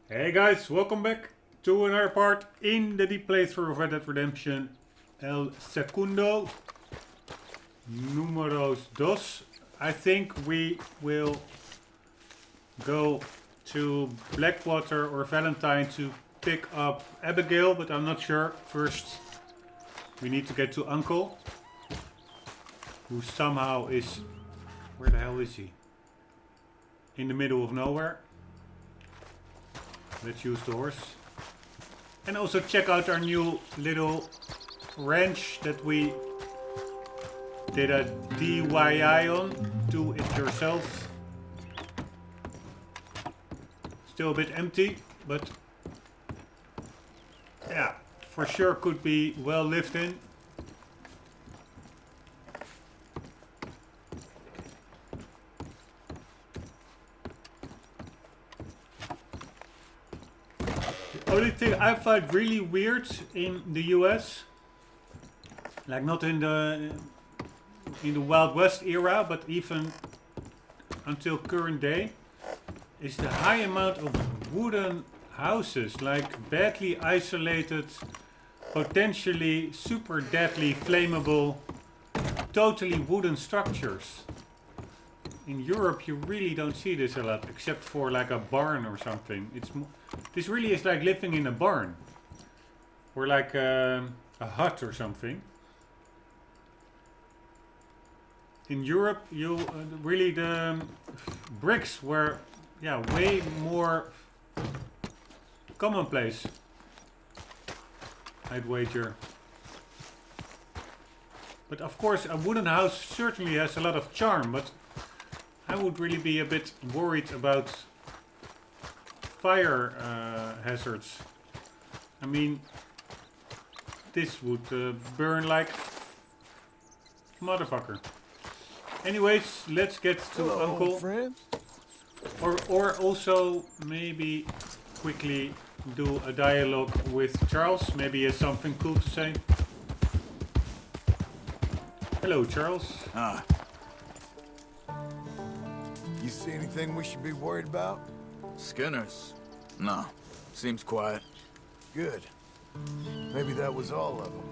Hey guys, welcome back to another part in the deep playthrough of Red Dead Redemption El Segundo Números Dos. I think we will go to Blackwater or Valentine to pick up Abigail, but I'm not sure. First, we need to get to Uncle, who somehow is... Where the hell is he? In the middle of nowhere. Let's use the horse. And also check out our new little ranch that we did a DIY on. Do it yourself. Still a bit empty, but yeah, for sure could be well lived in. Only thing I find really weird in the US, like not in the Wild West era, but even until current day, is the high amount of wooden houses, like badly isolated, potentially super deadly, flammable, totally wooden structures. In Europe, you really don't see this a lot, except for like a barn or something. This really is like living in a barn, or like a hut or something. In Europe, you really the bricks were, yeah, way more commonplace, I'd wager. But of course, a wooden house certainly has a lot of charm, but I would really be a bit worried about fire hazards. I mean, this would burn like motherfucker. Anyways, let's get to Hello, Uncle. Friend. Or also maybe quickly do a dialogue with Charles. Maybe he has something cool to say. Hello, Charles. Ah. You see anything we should be worried about? Skinners? No. Seems quiet. Good. Maybe that was all of them.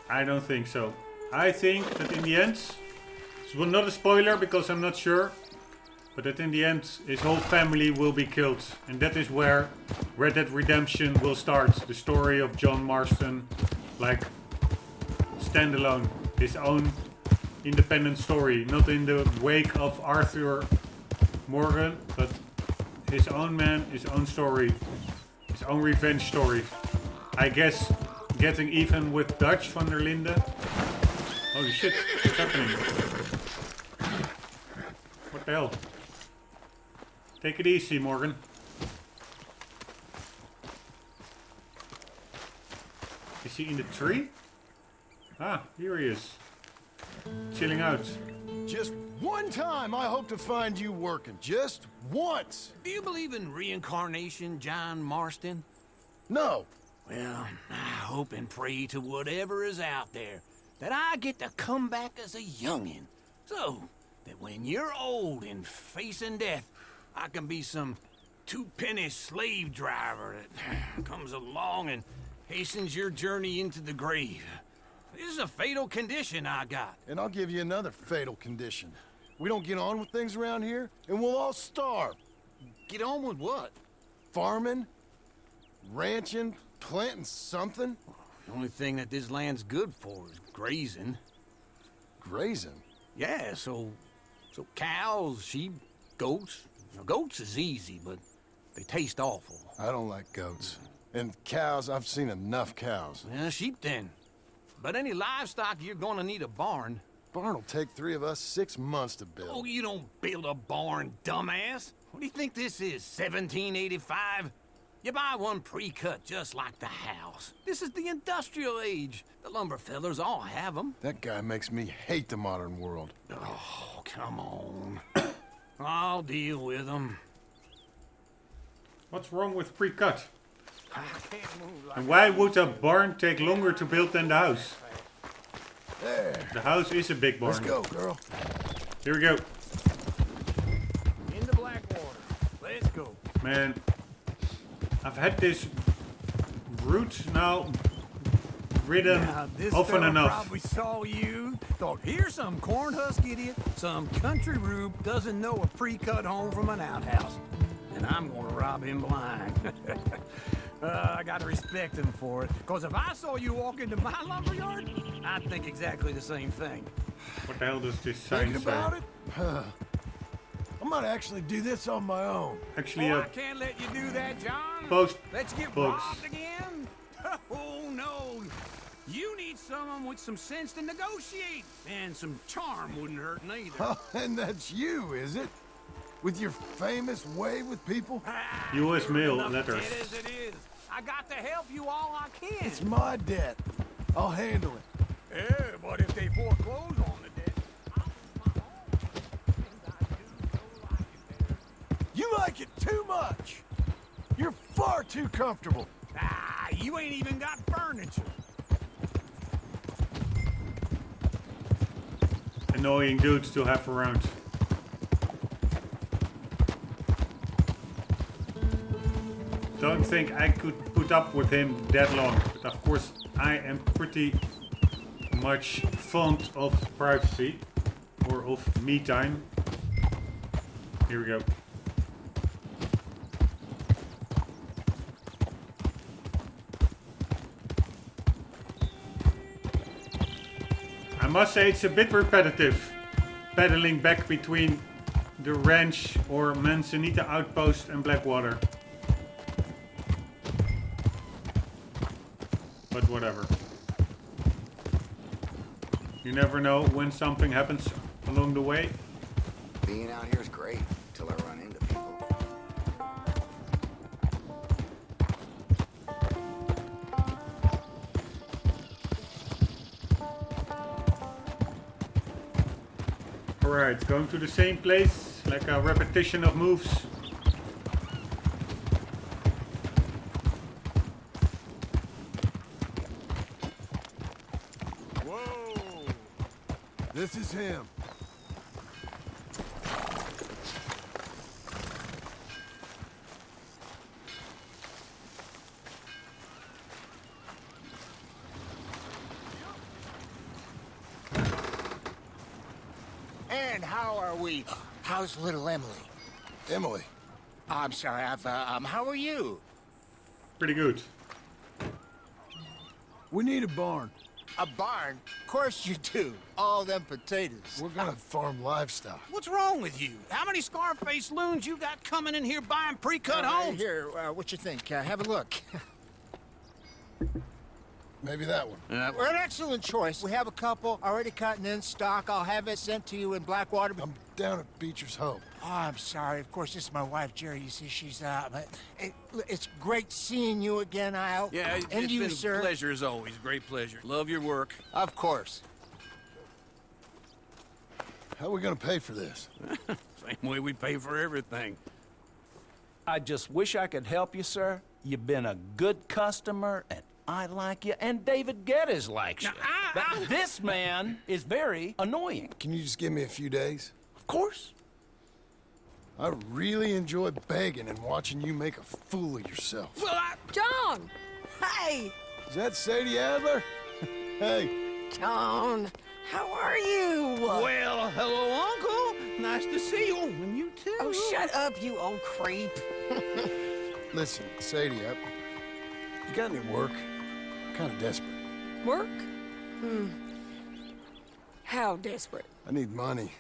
I don't think so. I think that in the end, this was not a spoiler because I'm not sure, but that in the end his whole family will be killed. And that is where Red Dead Redemption will start. The story of John Marston, like standalone. His own independent story. Not in the wake of Arthur Morgan, but his own man, his own story. His own revenge story. I guess getting even with Dutch van der Linde. Holy shit, what's happening? What the hell? Take it easy, Morgan. Is he in the tree? Ah, here he is. Chilling out. Just one time I hope to find you working. Just once. Do you believe in reincarnation, John Marston? No. Well, I hope and pray to whatever is out there that I get to come back as a youngin', so that when you're old and facing death, I can be some two-penny slave driver that comes along and hastens your journey into the grave. This is a fatal condition I got. And I'll give you another fatal condition. We don't get on with things around here, and we'll all starve. Get on with what? Farming, ranching, planting something. The only thing that this land's good for is grazing. Grazing? Yeah, so cows, sheep, goats. Now, goats is easy, but they taste awful. I don't like goats. And cows, I've seen enough cows. Yeah, sheep then. But any livestock, you're gonna need a barn. Barn will take 3 of us 6 months to build. Oh, you don't build a barn, dumbass. What do you think this is, 1785? You buy one pre-cut just like the house. This is the industrial age. The lumber fellers all have them. That guy makes me hate the modern world. Oh, come on. I'll deal with them. What's wrong with pre-cut? I can't move like And why would a barn take longer to build than the house? There. The house is a big barn. Let's go, girl. Here we go. Man, I've had this route now ridden Now, this often fella enough. probably saw you, thought, here's some corn husk idiot, some country rube doesn't know a pre-cut home from an outhouse. And I'm gonna rob him blind. I gotta respect him for it, because if I saw you walk into my lumberyard, I'd think exactly the same thing. What the hell does this sign Thinking say? about it? I might actually do this on my own. Actually, Oh, I can't let you do that, John. post Let's get books. robbed again? Oh, no. You need someone with some sense to negotiate. And some charm wouldn't hurt neither. Oh, and that's you, is it? With your famous way with people? US mail Enough letters. debt as it is. I got to help you all I can. It's my debt. I'll handle it. Yeah, but if they foreclose on the debt, You like it too much. You're far too comfortable. you ain't even got furniture. Annoying dudes to have around. Don't think I could put up with him that long, but of course I am pretty much fond of privacy or of me time. Here we go. I must say it's a bit repetitive, pedaling back between the ranch or Manzanita outpost and Blackwater. But whatever. You never know when something happens along the way. Being out here is great till I run into people. Alright, going to the same place, like a repetition of moves. Whoa! This is him. And how are we? How's little Emily? Emily. I'm sorry, how are you? Pretty good. We need a barn. A barn? Of course you do. All them potatoes. We're gonna farm livestock. What's wrong with you? How many Scarface loons you got coming in here buying pre-cut homes? Here, what you think? Have a look. Maybe that one. We're an excellent choice. We have a couple already cut and in stock. I'll have it sent to you in Blackwater. I'm down at Beecher's Hope. Oh, I'm sorry. Of course, this is my wife, Jerry. You see, she's but it's great seeing you again, Al. Yeah, and it's you, been sir. a pleasure as always. Great pleasure. Love your work. Of course. How are we gonna pay for this? Same way we pay for everything. I just wish I could help you, sir. You've been a good customer, and I like you, and David Geddes likes you. But this man is very annoying. Can you just give me a few days? Of course. I really enjoy begging and watching you make a fool of yourself. John! Hey! Is that Sadie Adler? Hey, John, how are you? Well, hello, Uncle. Nice to see you. And you too. Oh, shut up, you old creep. listen, Sadie, you got any work? I'm kind of desperate. Work? How desperate? I need money.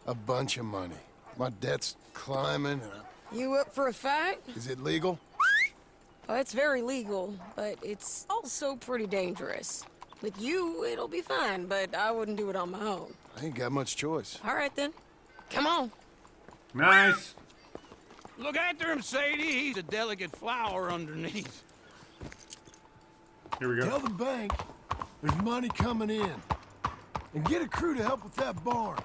A bunch of money. My debt's climbing, and You up for a fight? is it legal? Well, it's very legal, but it's also pretty dangerous. With you, it'll be fine, but I wouldn't do it on my own. I ain't got much choice. All right, then. Come on. Nice. Look after him, Sadie. He's a delicate flower underneath. Here we Tell go. the bank there's money coming in. And get a crew to help with that barn.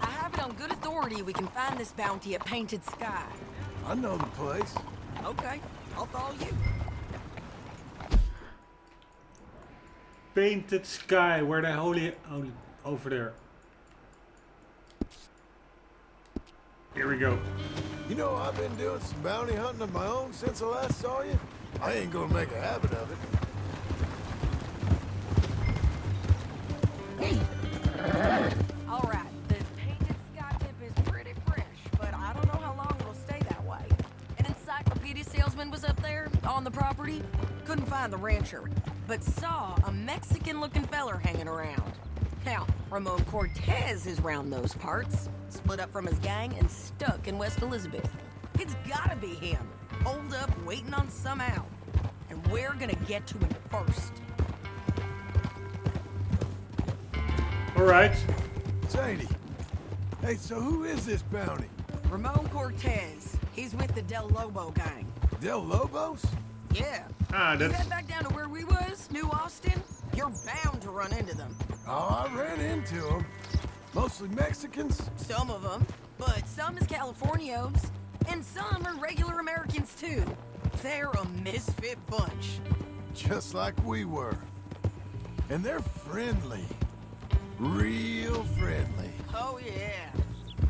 I have it on good authority we can find this bounty at Painted Sky. I know the place. Okay, I'll follow you. Painted Sky, where the holy over there. Here we go. You know, I've been doing some bounty hunting of my own since I last saw you. I ain't gonna make a habit of it. All right, the painted sky tip is pretty fresh, but I don't know how long it'll stay that way. An encyclopedia salesman was up there on the property. Couldn't find the rancher, but saw a Mexican-looking feller hanging around. Now, Ramon Cortez is round those parts, split up from his gang and stuck in West Elizabeth. It's gotta be him, holed up waiting on some out. And we're gonna get to him first. Alright. Sadie. Hey, so who is this bounty? Ramon Cortez. He's with the Del Lobo gang. Del Lobos? Yeah. Ah, You that's... head back down to where we was, New Austin, you're bound to run into them. Oh, I ran into them. Mostly Mexicans. Some of them, but some is Californios, and some are regular Americans too. They're a misfit bunch. Just like we were. And they're friendly. Real friendly. Oh yeah.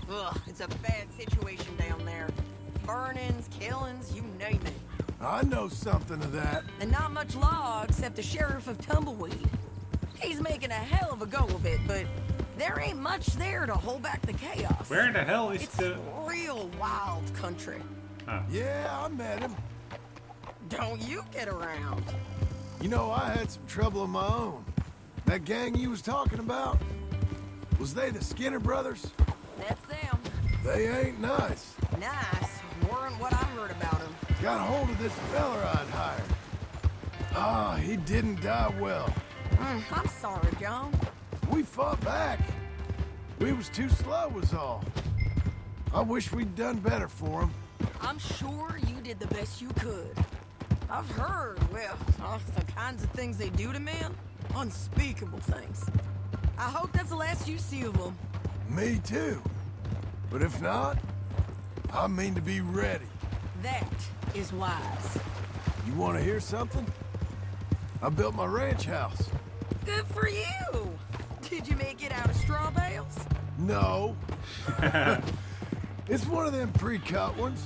Ugh, it's a bad situation down there. Burnings, killings, you name it. I know something of that. And not much law except the sheriff of Tumbleweed. He's making a hell of a go of it, but there ain't much there to hold back the chaos. Where the hell is It's the... real wild country. Ah. Yeah, I met him. Don't you get around. You know, I had some trouble of my own. That gang you was talking about, was they the Skinner brothers? That's them. They ain't nice. Nice. Weren't what I heard about them. Got hold of this feller I'd hired. Ah, he didn't die well. I'm sorry, John. We fought back. We was too slow was all. I wish we'd done better for him. I'm sure you did the best you could. I've heard, well, the kinds of things they do to men. Unspeakable things. I hope that's the last you see of them. Me too. But if not, I mean to be ready. That is wise. You want to hear something? I built my ranch house. Good for you. Did you make it out of straw bales? No. It's one of them pre-cut ones.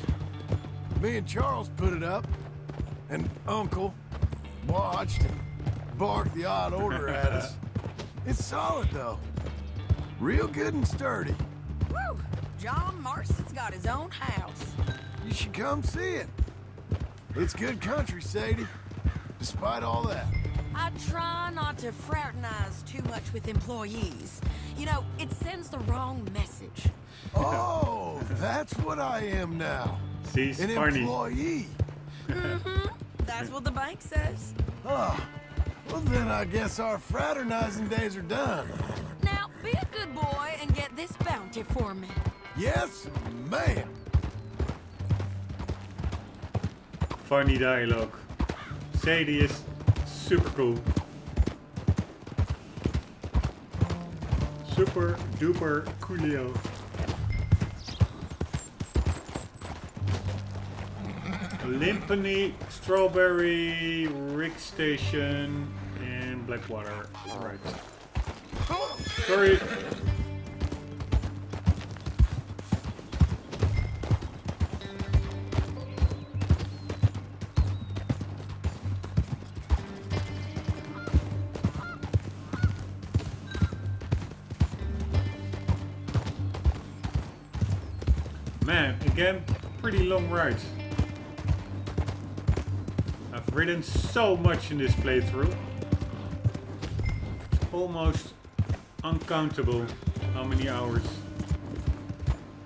Me and Charles put it up, and Uncle watched and barked the odd order at us. It's solid, though. Real good and sturdy. Woo! John Marston's got his own house. You should come see it. It's good country, Sadie. Despite all that. I try not to fraternize too much with employees. You know, it sends the wrong message. Oh, that's what I am now. She's An funny. employee. That's what the bank says. Ah, well then I guess our fraternizing days are done. Now, be a good boy and get this bounty for me. Yes, ma'am. Funny dialogue. Sadie is super cool. Super duper coolio. Limpany, Strawberry, Rick Station, and Blackwater. Right. Sorry. Man, again, pretty long ride. I've ridden so much in this playthrough. It's almost uncountable how many hours.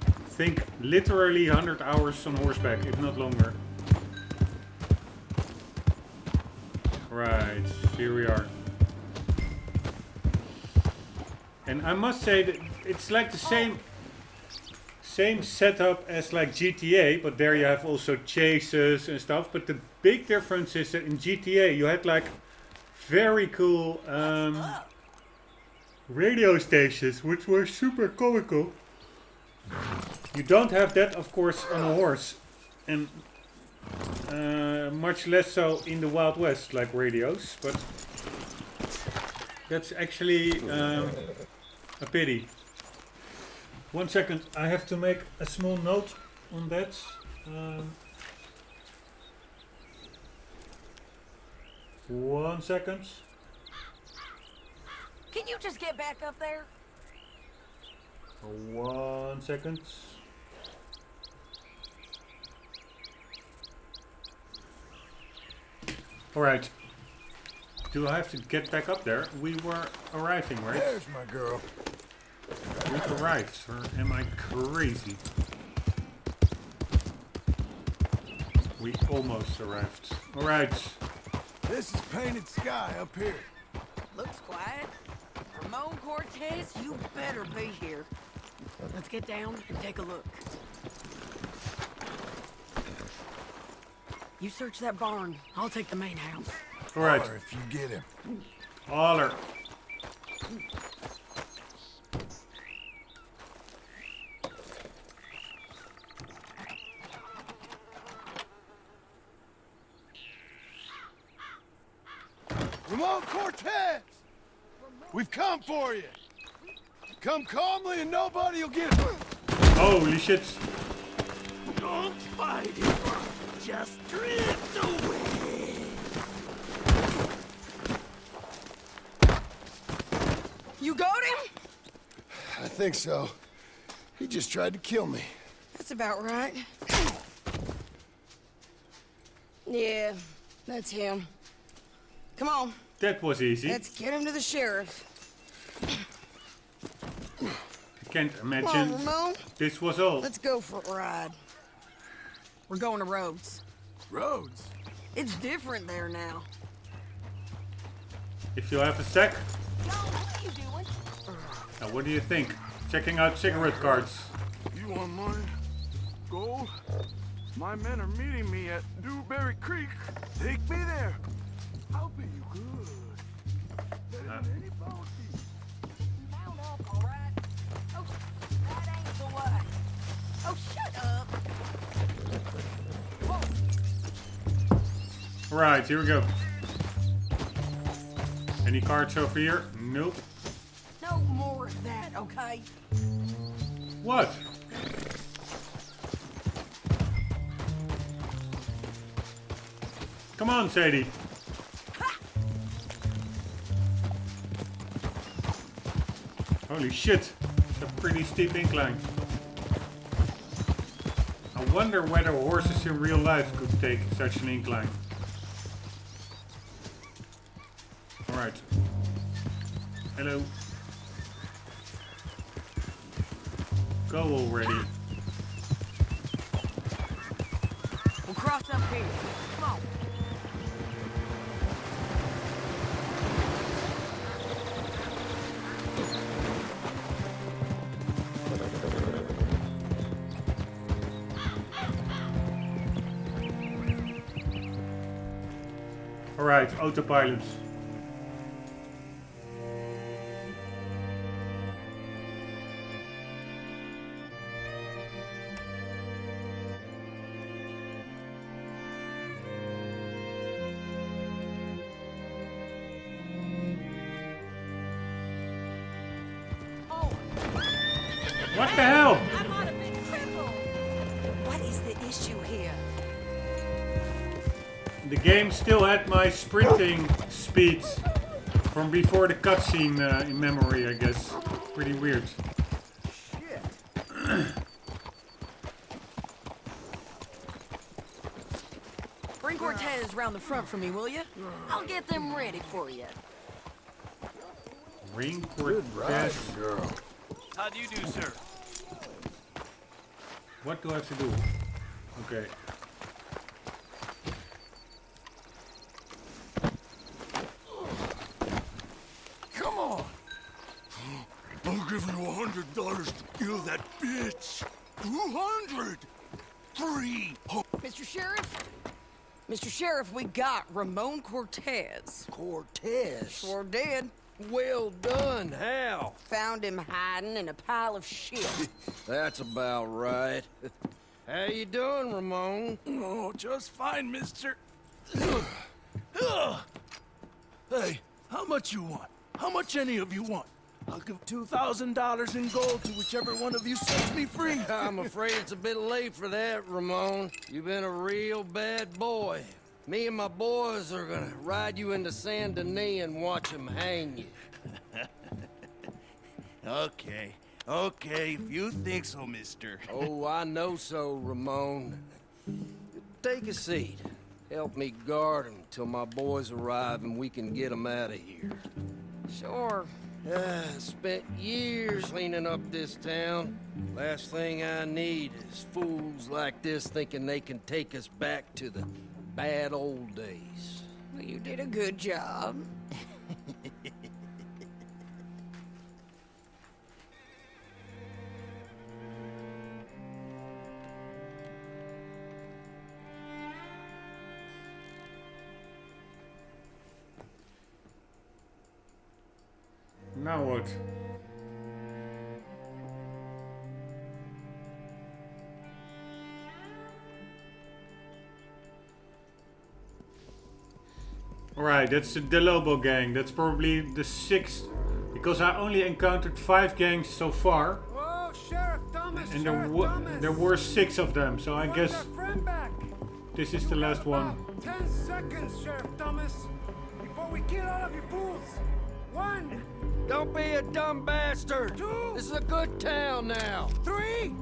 I think literally 100 hours on horseback, if not longer. Right, here we are. And I must say that it's like the same setup as like GTA, but there you have also chases and stuff. But the big difference is that in GTA you had like very cool radio stations, which were super comical. You don't have that, of course, on a horse, and much less so in the Wild West, like radios. But that's actually a pity. 1 second, I have to make a small note on that. 1 second. Can you just get back up there? 1 second. Alright. Do I have to get back up there? We were arriving, right? There's my girl. We've arrived, or am I crazy? We almost arrived. Alright. This is painted sky up here. Looks quiet. Ramon Cortez, you better be here. Let's get down and take a look. You search that barn. I'll take the main house. Alright. Or if you get him. Holler. Ramon Cortez! We've come for you. Come calmly and nobody'll get hurt. Holy shit. Don't fight it. Just drift away. You got him? I think so. He just tried to kill me. That's about right. Yeah, that's him. Come on, That was easy. let's get him to the sheriff. I can't Come on, imagine Ramon. this was all. Let's go for a ride. We're going to Rhodes. Rhodes? It's different there now. If you have a sec, Yo, what are you doing? now what do you think? Checking out cigarette cards. You want money? Gold? My men are meeting me at Dewberry Creek. Take me there. I'll pay you good. Better than any bounty. Mount up, all right? Oh, that ain't the way. Oh, shut up. Whoa. Right, here we go. Any cards over here? Nope. No more of that, okay? What? Come on, Sadie. Holy shit. It's a pretty steep incline. I wonder whether horses in real life could take such an incline. Alright. Hello. Go already. We'll cross up here. Come on. Alright, autopilot. What the hell? I might have been crippled. What is the issue here? The game still had my sprinting speed from before the cutscene in memory, I guess. Pretty weird. Bring Cortez round the front for me, will you? I'll get them ready for you. Ring Good ride, Cortez. girl. How do you do, sir? What do I have to do? Okay. Come on. I'll give you $100 to kill that bitch. 200. 3. Mr. Sheriff? Mr. Sheriff, we got Ramon Cortez. Cortez. Sure did. Well done. How? Found him hiding in a pile of shit. That's about right. How you doing, Ramon? Oh, just fine, mister. Hey, how much you want? How much any of you want? I'll give $2,000 in gold to whichever one of you sets me free. I'm afraid it's a bit late for that, Ramon. You've been a real bad boy. Me and my boys are gonna ride you into Saint Denis and watch them hang you. Okay, if you think so, mister. Oh, I know so, Ramon. Take a seat. Help me guard them till my boys arrive and we can get them out of here. Sure. Spent years cleaning up this town. Last thing I need is fools like this thinking they can take us back to the bad old days. Well, you did a good job. Now what? Alright, that's the Lobo gang. That's probably the 6th, because I only encountered 5 gangs so far. Whoa, Sheriff Thomas! And Sheriff there were 6 of them, so I guess this is the last one. 10 seconds, Sheriff Thomas, before we kill all of you fools. 1. Don't be a dumb bastard! 2. This is a good town now. 3.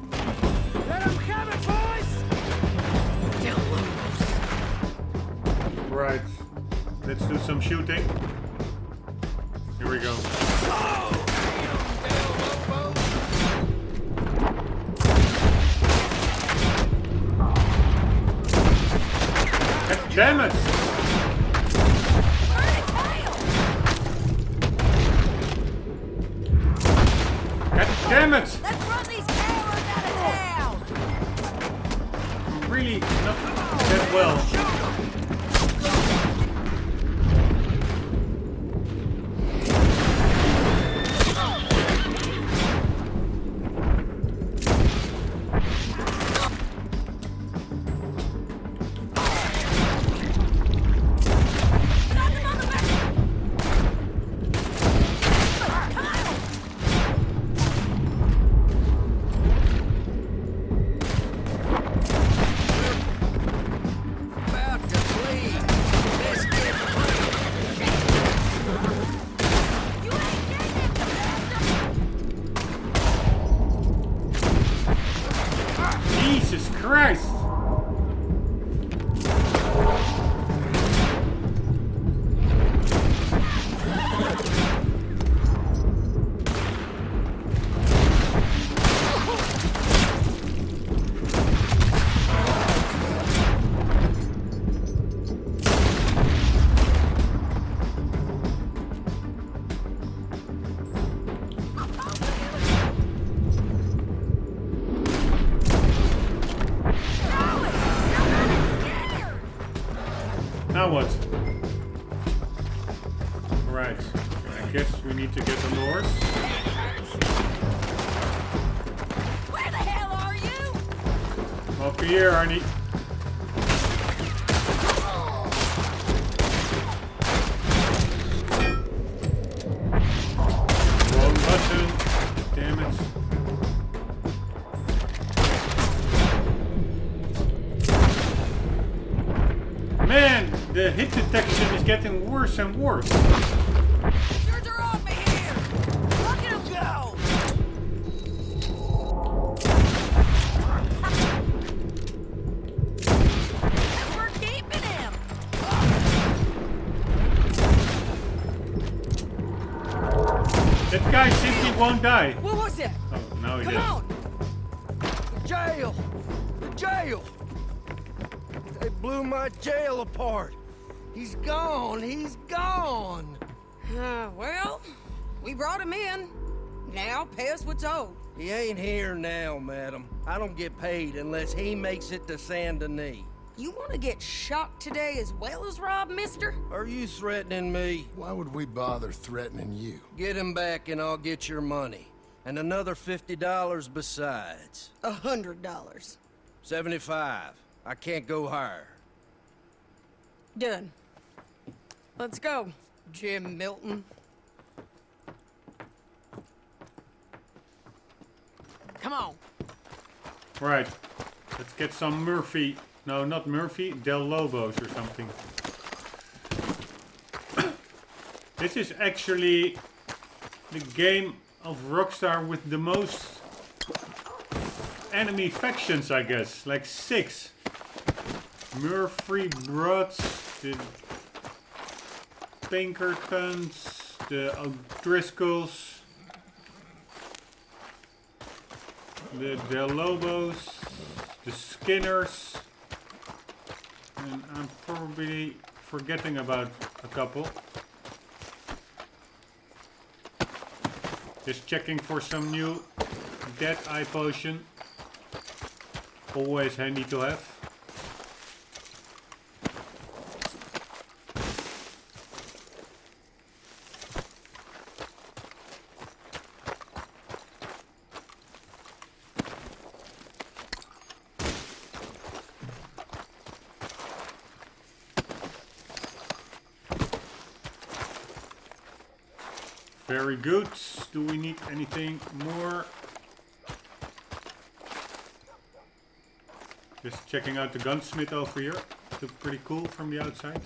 Let them have it, boys! Right. Let's do some shooting. Here we go. Damn it! God damn it! Let's run these cowards out of town! Really not that well. Jesus Christ! Now what? Right. I guess we need to get the doors. Where the hell are you? Up here, Arnie. Wrong button. Damn it. Man, the hit detection is getting worse and worse. Yours are on me here! Look at him go! Guess we're keeping him! That guy simply won't die. What was that? Oh, now he Come does. on! The jail! The jail! They blew my jail apart. He's gone. He's gone. Well, we brought him in. Now pay us what's owed. He ain't here now, madam. I don't get paid unless he makes it to Saint Denis. You want to get shot today as well as Rob, mister? Are you threatening me? Why would we bother threatening you? Get him back and I'll get your money. And another $50 besides. $100. 75. I can't go higher. Done. Let's go, Jim Milton. Come on. Right. Let's get some Murphy. No, not Murphy. Del Lobos or something. This is actually the game of Rockstar with the most enemy factions, I guess. Like 6. Murphy Broods, the Pinkertons, the O'Driscolls, the Del Lobos, the Skinners, and I'm probably forgetting about a couple. Just checking for some new Dead Eye Potion. Always handy to have. Very good. Do we need anything more? Just checking out the gunsmith over here. Look pretty cool from the outside.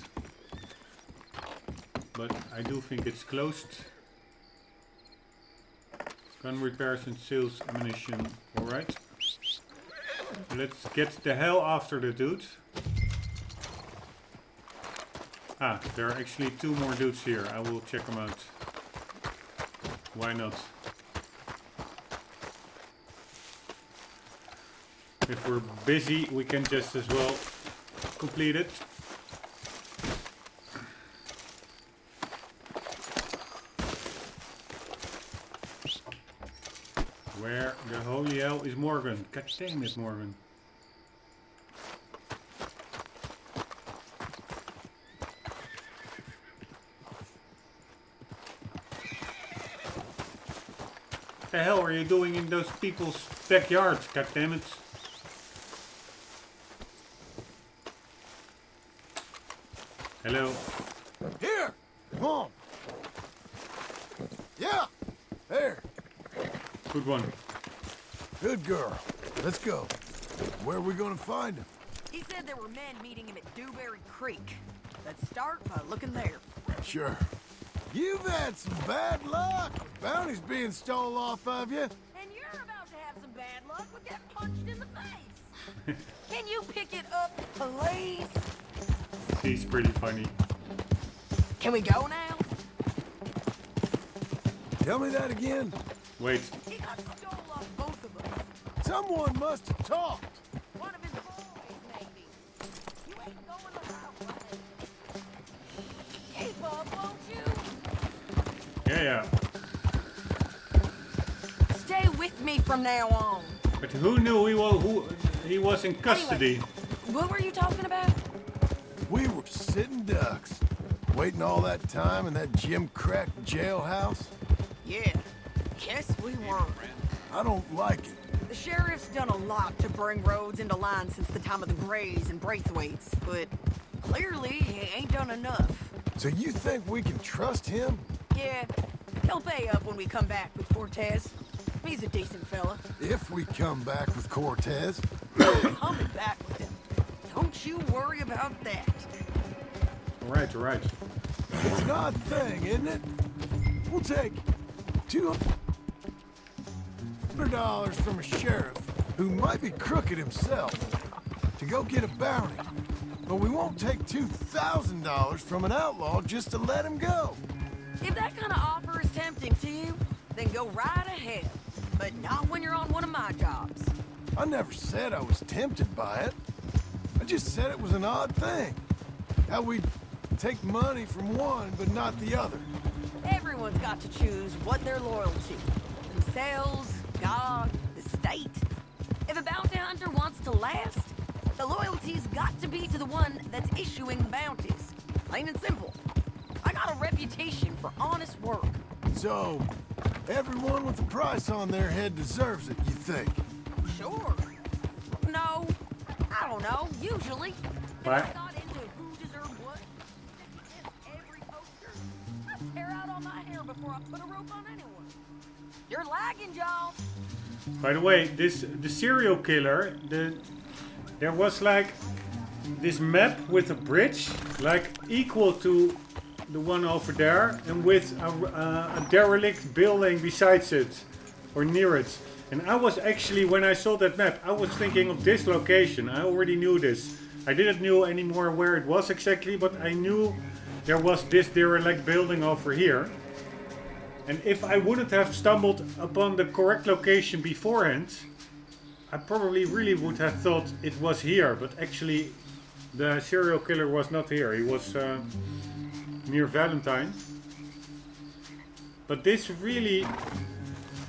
But I do think it's closed. Gun repairs and sales ammunition. Alright. Let's get the hell after the dude. Ah, there are actually 2 more dudes here. I will check them out. Why not? If we're busy, we can just as well complete it. Where the holy hell is Morgan? God damn it, Morgan. What the hell are you doing in those people's backyards? God damn it. Hello. Here! Come on! Yeah! There! Good one. Good girl. Let's go. Where are we gonna find him? He said there were men meeting him at Dewberry Creek. Let's start by looking there. Sure. You've had some bad luck. Bounties being stole off of you. And you're about to have some bad luck with getting punched in the face. Can you pick it up, please? She's pretty funny. Can we go now? Tell me that again. Wait. He got stole off both of us. Someone must have talked. One of his boys, maybe. You ain't going the right way. Keep up, won't you? Yeah. Stay with me from now on. But who knew he was in custody? Anyway, what were you talking about? We were sitting ducks, waiting all that time in that Jim Crack jailhouse. Yeah, yes we were. I don't like it. The sheriff's done a lot to bring roads into line since the time of the Grays and Braithwaites, but clearly he ain't done enough. So you think we can trust him? Yeah, he'll pay up when we come back with Cortez. He's a decent fella. If we come back with Cortez. Coming back with him. Don't you worry about that. Alright. It's an odd thing, isn't it? We'll take $200 from a sheriff who might be crooked himself to go get a bounty. But we won't take $2,000 from an outlaw just to let him go. If that kind of offer is tempting to you, then go right ahead. But not when you're on one of my jobs. I never said I was tempted by it. I just said it was an odd thing. How we'd take money from one but not the other. Everyone's got to choose what they're loyal to. Themselves, God, the state. If a bounty hunter wants to last, the loyalty's got to be to the one that's issuing bounties. Plain and simple. I got a reputation for honest work. So, everyone with a price on their head deserves it, you think? Sure. No, I don't know. Usually. Right. If I got into who deserved what, every poster, I'd tear out all my hair before I put a rope on anyone. You're lagging, y'all. By the way, the serial killer, there was like this map with a bridge, like equal to the one over there, and with a derelict building besides it, or near it. And I was actually, when I saw that map, I was thinking of this location. I already knew this. I didn't know anymore where it was exactly, but I knew there was this derelict building over here. And if I wouldn't have stumbled upon the correct location beforehand, I probably really would have thought it was here. But actually, the serial killer was not here. He was near Valentine. But this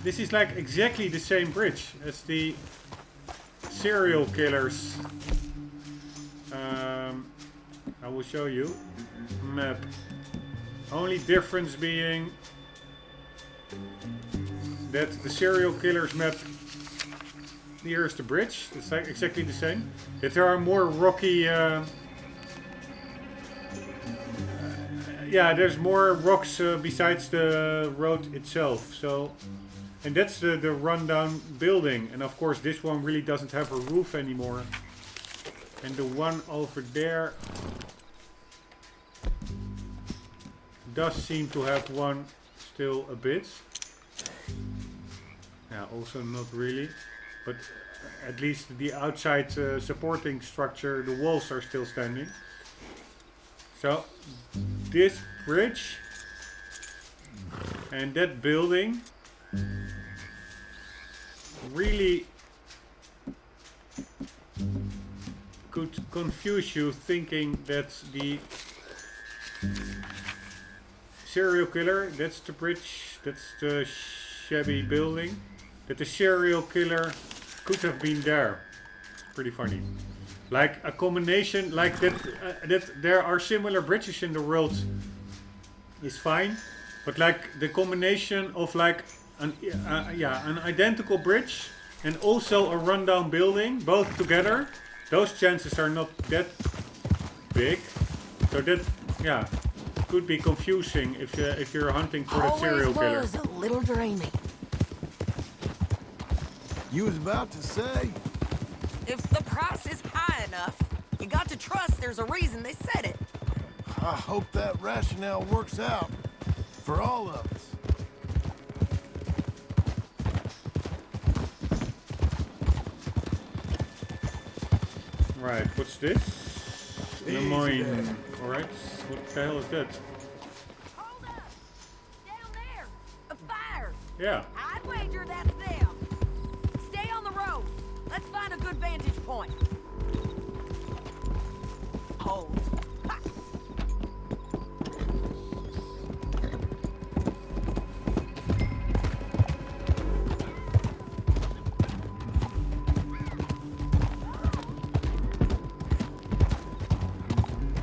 is like exactly the same bridge as the serial killers. I will show you map. Only difference being that the serial killers map, here is the bridge. It's like exactly the same. That there are more rocky. Yeah, there's more rocks besides the road itself. So, and that's the rundown building. And of course, this one really doesn't have a roof anymore. And the one over there does seem to have one still a bit. Yeah, also not really. But at least the outside supporting structure, the walls are still standing. So, this bridge and that building really could confuse you thinking that the serial killer, that's the bridge, that's the shabby building, that the serial killer could have been there. It's pretty funny. Like a combination, like that, that there are similar bridges in the world is fine, but like the combination of like an identical bridge and also a rundown building, both together, those chances are not that big. So that, yeah, could be confusing if you're hunting for that serial killer. Always was a little dreamy. You was about to say? If the price is high enough, you got to trust there's a reason they said it. I hope that rationale works out for all of us. Right, what's this? Lemoyne. Alright, what the hell is that? Hold up! Down there! A fire! Yeah. I'd wager that's them. Stay on the road. Let's find a good vantage point. Hold. Ha!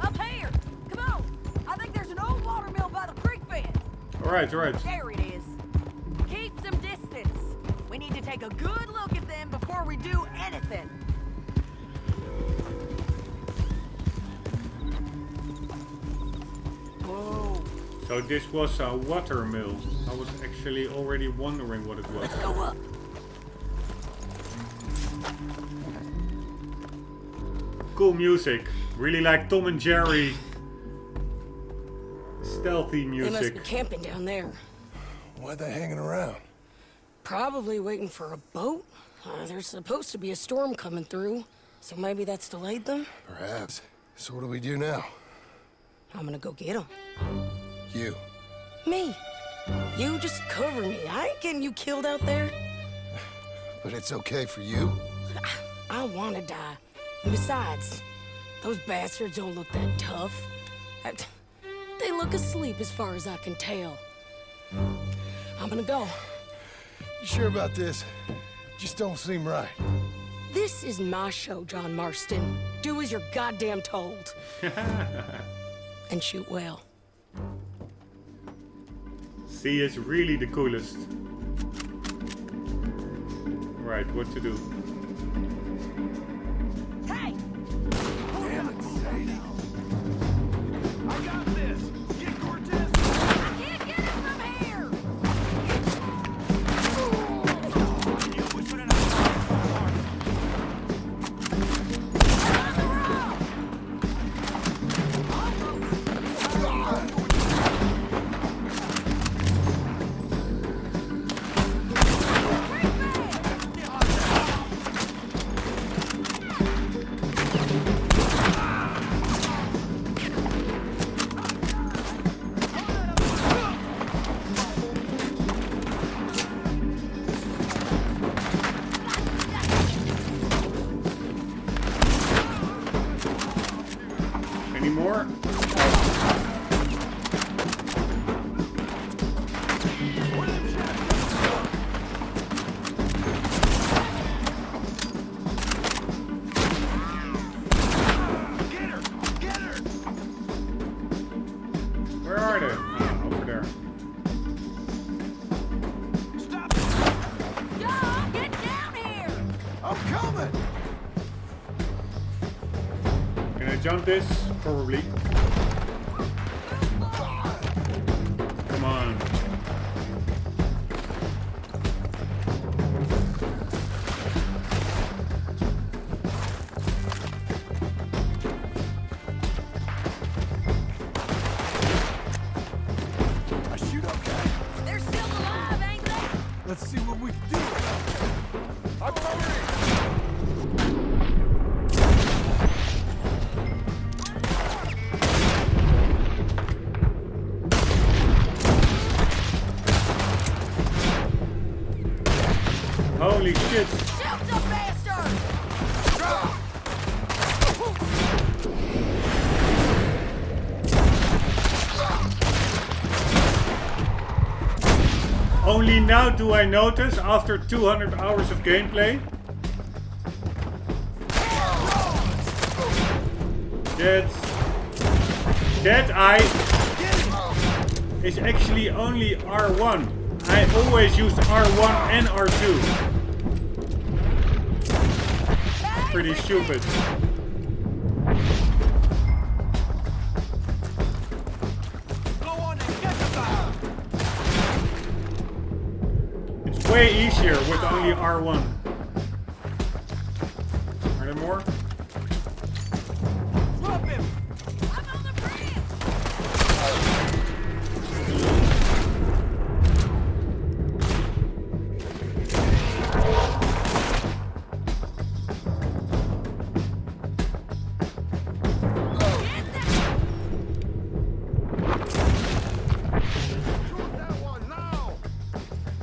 Up here! Come on! I think there's an old water mill by the creek bed. Alright. There it is. Keep some distance. We need to take a good look at them before we do anything. Whoa. So this was a water mill. I was actually already wondering what it was. Let's go up. Cool music. Really like Tom and Jerry. Stealthy They must music. be camping down there. Why they hanging around? Probably waiting for a boat. There's supposed to be a storm coming through, so maybe that's delayed them. Perhaps. So what do we do now? I'm gonna go get them. You. Me. You just cover me. I ain't getting you killed out there. But it's okay for you? I wanna die. And besides, those bastards don't look that tough. They look asleep as far as I can tell. I'm gonna go. You sure about this? Just don't seem right. This is my show, John Marston. Do as you're goddamn told. And shoot well. C is really the coolest. Right, what to do? Hey! Damn it, Sadie. I got this. Get Cortez. I can't get it from here! You with jump this? Probably. Come on. I shoot okay. They're still alive, ain't they? Let's see what we can do about that. I'm covering. Holy shit. Shoot the bastard! Only now do I notice, after 200 hours of gameplay, that eye is actually only R1. I always use R1 and R2. Pretty stupid. It's way easier with only R1. Are there more? I'm on the bridge!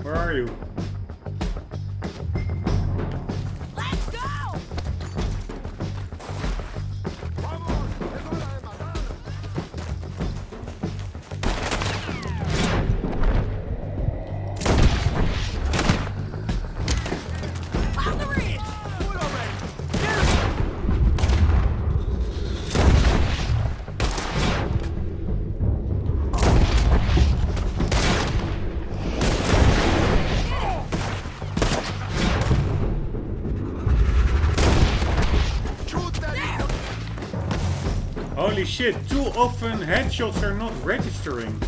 Where are you? Let's go! On the ridge! Holy shit, too often headshots are not registering,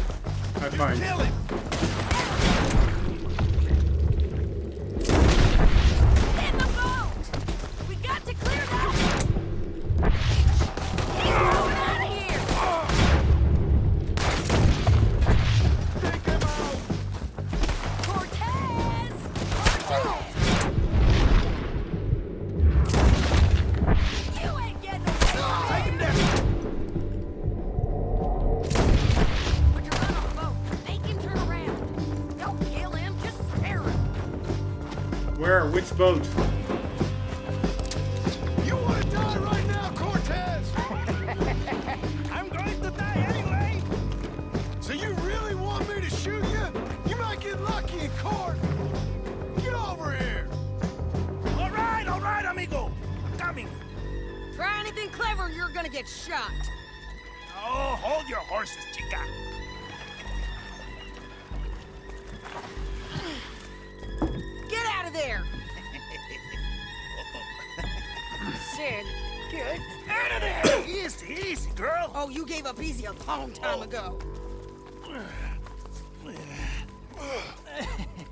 I find. In the boat! We got to clear that! He's moving out of here! Cortez! You ain't getting away from me! Put your gun on the boat. Make him turn around. Don't kill him, just spare him. Where? Which boat? You want to die right now, Cortez? I'm going to die anyway. So you really want me to shoot you? You might get lucky in court. Get over here. All right, amigo. I'm coming. Try anything clever, you're gonna get shot. Oh, hold your horses, chica. Get out of there! Sid, Get out of there. Easy, easy, girl. oh, you gave up easy a long time ago.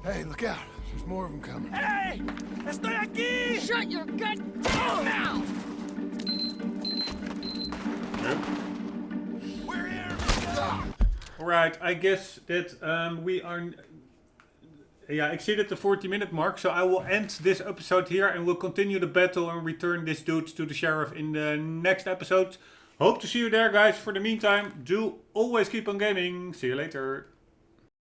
Hey, look out. There's more of them coming. Hey, estoy aquí. Shut your goddamn mouth! We're here. Alright, I guess that we are... Yeah, exceeded the 40-minute mark, so I will end this episode here and we'll continue the battle and return this dude to the sheriff in the next episode. Hope to see you there, guys. For the meantime, do always keep on gaming. See you later.